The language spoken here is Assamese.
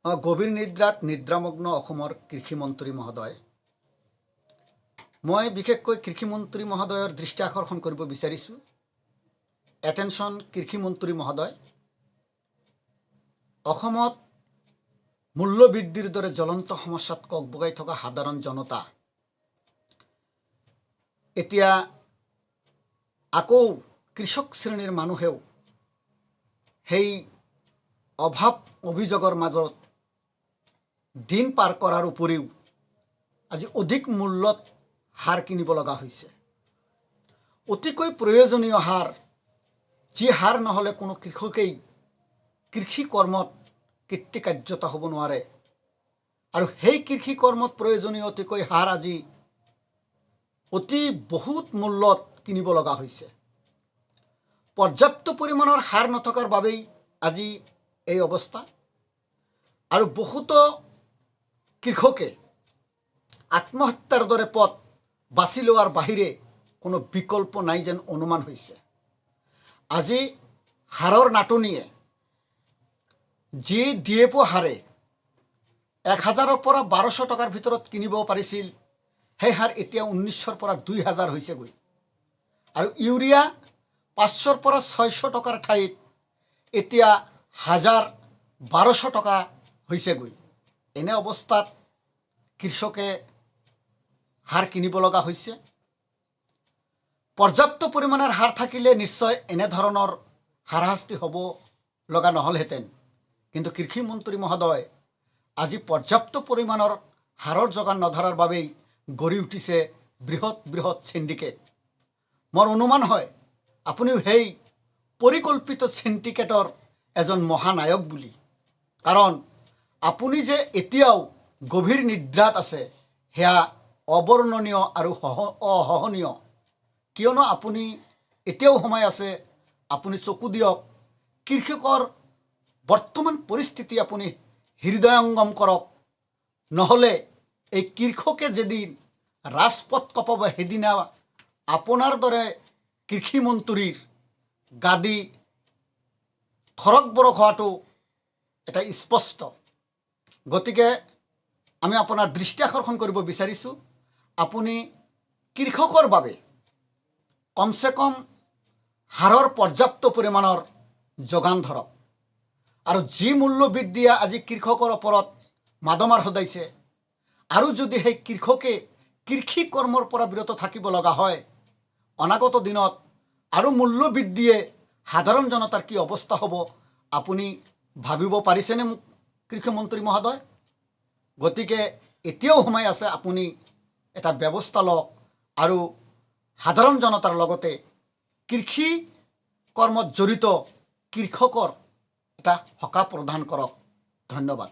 গভীৰ নিদ্ৰাত নিদ্ৰামগ্ন অসমৰ কৃষিমন্ত্ৰী মহোদয়, মই বিশেষকৈ কৃষিমন্ত্ৰী মহোদয়ৰ দৃষ্টি আকৰ্ষণ কৰিব বিচাৰিছোঁ। এটেনশ্যন কৃষিমন্ত্ৰী মহোদয়, অসমত মূল্যবৃদ্ধিৰ দৰে জ্বলন্ত সমস্যাত ককবগাই থকা সাধাৰণ জনতা এতিয়া আকৌ কৃষক শ্ৰেণীৰ মানুহেও সেই অভাৱ অভিযোগৰ মাজত দিন পাৰ কৰাৰ উপৰিও আজি অধিক মূল্যত সাৰ কিনিব লগা হৈছে। অতিকৈ প্ৰয়োজনীয় সাৰ, যি সাৰ নহ'লে কোনো কৃষকেই কৃষি কৰ্মত কৃতকাৰ্যত হ'ব নোৱাৰে। আৰু সেই কৃষি কৰ্মত প্ৰয়োজনীয় অতিকৈ সাৰ আজি অতি বহুত মূল্যত কিনিব লগা হৈছে। পৰ্যাপ্ত পৰিমাণৰ সাৰ নথকাৰ বাবেই আজি এই অৱস্থা। আৰু বহুতো কৃষকে আত্মহত্যাৰ দৰে পথ বাছি লোৱাৰ বাহিৰে কোনো বিকল্প নাই যেন অনুমান হৈছে। আজি সাৰৰ নাটনিয়ে যি DAP সাৰে 1000ৰ পৰা 1200 টকাৰ ভিতৰত কিনিব পাৰিছিল, সেই সাৰ এতিয়া 1900ৰ পৰা 2000 হৈছেগৈ। আৰু ইউৰিয়া 500ৰ পৰা 600 টকাৰ ঠাইত এতিয়া 1200 টকা হৈছেগৈ। এনে অৱস্থাত কৃষকে সাৰ কিনিব লগা হৈছে। পৰ্যাপ্ত পৰিমাণৰ সাৰ থাকিলে নিশ্চয় এনেধৰণৰ হাৰাশাস্তি হ'ব লগা নহ'লহেঁতেন। কিন্তু কৃষিমন্ত্ৰী মহোদয়, আজি পৰ্যাপ্ত পৰিমাণৰ সাৰৰ যোগান নধৰাৰ বাবেই গঢ়ি উঠিছে বৃহৎ বৃহৎ চিণ্ডিকেট। মোৰ অনুমান হয় আপুনিও সেই পৰিকল্পিত চিণ্ডিকেটৰ এজন মহানায়ক বুলি। কাৰণ আপুনি যে এতিয়াও গভীৰ নিদ্ৰাত আছে, সেয়া অবৰ্ণনীয় আৰু অসহনীয়। কিয়নো আপুনি এতিয়াও সময় আছে, আপুনি চকু দিয়ক, কৃষকৰ বৰ্তমান পৰিস্থিতি আপুনি হৃদয়ংগম কৰক। নহ'লে এই কৃষকে যেদিন ৰাজপথ কপাব, সেইদিনা আপোনাৰ দৰে কৃষিমন্ত্ৰীৰ গাদী থৰক বৰক হোৱাটো এটা স্পষ্ট। গতিকে আমি আপোনাৰ দৃষ্টি আকৰ্ষণ কৰিব বিচাৰিছোঁ, আপুনি কৃষকৰ বাবে কমচে কম সাৰৰ পৰ্যাপ্ত পৰিমাণৰ যোগান ধৰক। আৰু যি মূল্য বৃদ্ধিয়ে আজি কৃষকৰ ওপৰত মাধমাৰ সদাইছে, আৰু যদি সেই কৃষকে কৃষি কৰ্মৰ পৰা বিৰত থাকিব লগা হয়, অনাগত দিনত আৰু মূল্য বৃদ্ধিয়ে সাধাৰণ জনতাৰ কি অৱস্থা হ'ব আপুনি ভাবিব পাৰিছেনে কৃষিমন্ত্ৰী মহোদয়? গতিকে এতিয়াও সময় আছে, আপুনি এটা ব্যৱস্থা লওক আৰু সাধাৰণ জনতাৰ লগতে কৃষি কৰ্মত জড়িত কৃষকৰ এটা সকাহ প্ৰদান কৰক। ধন্যবাদ।